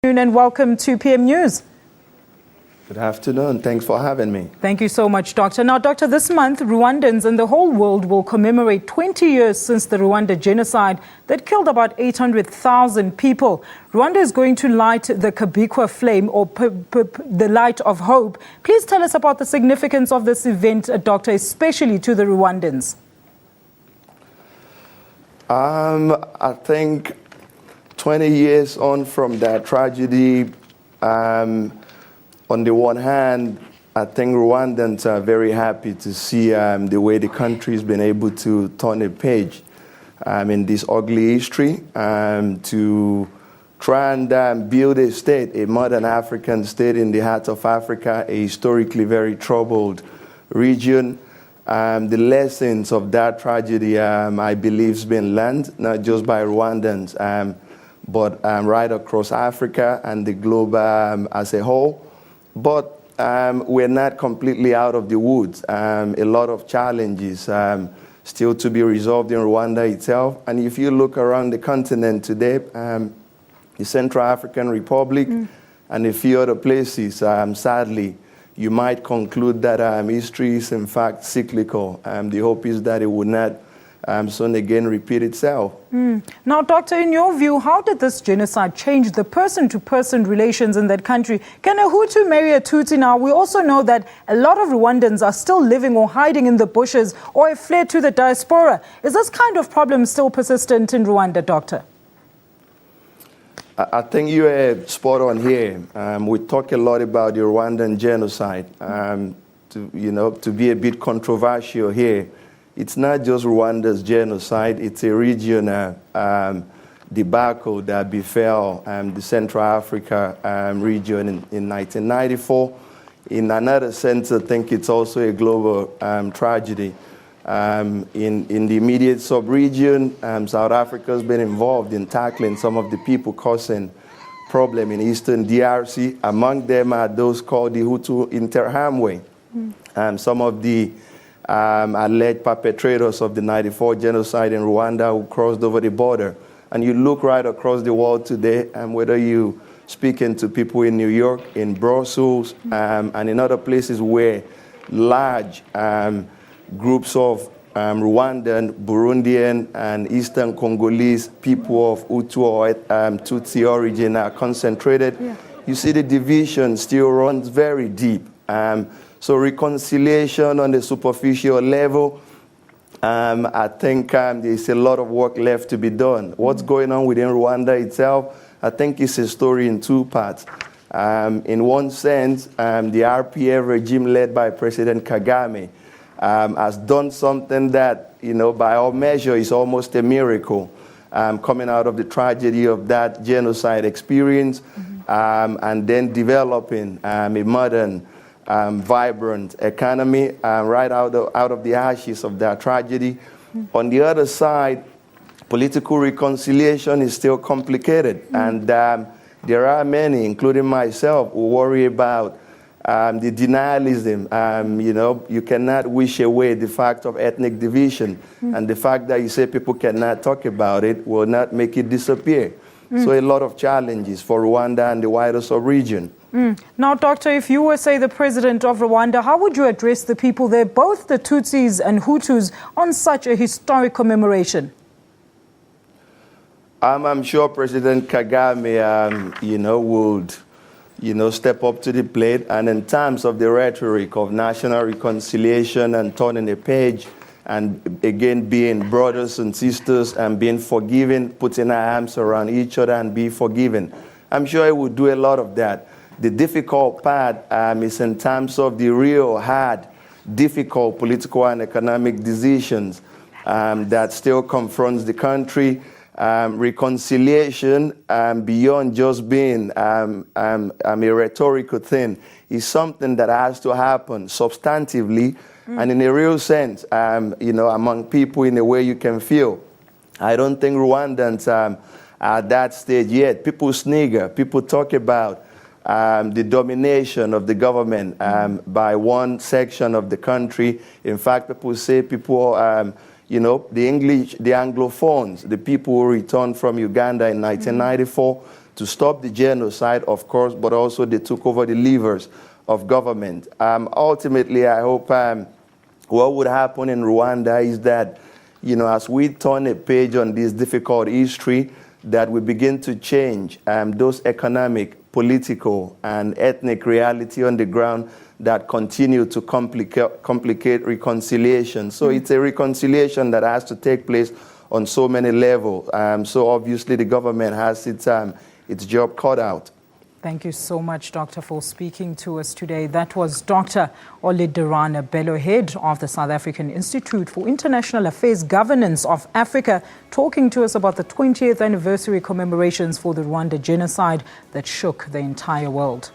And welcome to PM News. Good afternoon. Thanks for having me. Thank you so much, Doctor. Now, Doctor, this month, Rwandans and the whole world will commemorate 20 years since the Rwanda genocide that killed about 800,000 people. Rwanda is going to light the Kabikwa flame, or the light of hope. Please tell us about the significance of this event, Doctor, especially to the Rwandans. I think 20 years on from that tragedy, on the one hand, I think Rwandans are very happy to see the way the country's been able to turn a page in this ugly history, to try and build a state, a modern African state in the heart of Africa, a historically very troubled region. The lessons of that tragedy, I believe, has been learned, not just by Rwandans, but right across Africa and the globe as a whole. But we're not completely out of the woods. A lot of challenges still to be resolved in Rwanda itself. And if you look around the continent today, the Central African Republic and a few other places, sadly, you might conclude that history is in fact cyclical. The hope is that it would not soon again repeat itself. Now, Doctor, in your view, how did this genocide change the person-to-person relations in that country? Can a Hutu marry a Tutsi now? We also know that a lot of Rwandans are still living or hiding in the bushes or have fled to the diaspora. Is this kind of problem still persistent in Rwanda, Doctor? I think you are spot on here. We talk a lot about the Rwandan genocide. To be a bit controversial here, it's not just Rwanda's genocide, it's a regional debacle that befell the Central Africa region in 1994. In another sense, I think it's also a global tragedy. In the immediate sub-region, South Africa's been involved in tackling some of the people causing problem in Eastern DRC. Among them are those called the Hutu Interahamwe. Some of the alleged perpetrators of the 94 genocide in Rwanda who crossed over the border. And you look right across the world today, and whether you speaking to people in New York, in Brussels, and in other places where large groups of Rwandan, Burundian, and Eastern Congolese people of Hutu or Tutsi origin are concentrated, you see the division still runs very deep. So reconciliation on the superficial level, I think there's a lot of work left to be done. What's going on within Rwanda itself, I think it's a story in two parts. In one sense, the RPF regime led by President Kagame has done something that, by all measure is almost a miracle, coming out of the tragedy of that genocide experience, and then developing a modern, vibrant economy right out of the ashes of that tragedy. On the other side, political reconciliation is still complicated, and there are many, including myself, who worry about the denialism. You cannot wish away the fact of ethnic division, and the fact that you say people cannot talk about it will not make it disappear. So a lot of challenges for Rwanda and the wider sub-region. Now, Doctor, if you were, say, the president of Rwanda, how would you address the people there, both the Tutsis and Hutus, on such a historic commemoration? I'm sure President Kagame, would, step up to the plate. And in terms of the rhetoric of national reconciliation and turning the page, and again being brothers and sisters and being forgiving, putting our arms around each other and be forgiven, I'm sure he would do a lot of that. The difficult part is in terms of the real hard, difficult political and economic decisions that still confronts the country. Reconciliation, beyond just being a rhetorical thing, is something that has to happen substantively and in a real sense, among people in a way you can feel. I don't think Rwandans are at that stage yet. People snigger, people talk about the domination of the government by one section of the country. In fact, people say the English, the Anglophones, the people who returned from Uganda in 1994, to stop the genocide, of course, but also they took over the levers of government. Ultimately, I hope what would happen in Rwanda is that, as we turn a page on this difficult history, that we begin to change those economic, political, and ethnic reality on the ground that continue to complicate reconciliation. So it's a reconciliation that has to take place on so many levels. So obviously the government has its job cut out. Thank you so much, Doctor, for speaking to us today. That was Dr. Oladiran Bello, head of the South African Institute for International Affairs Governance of Africa, talking to us about the 20th anniversary commemorations for the Rwanda genocide that shook the entire world.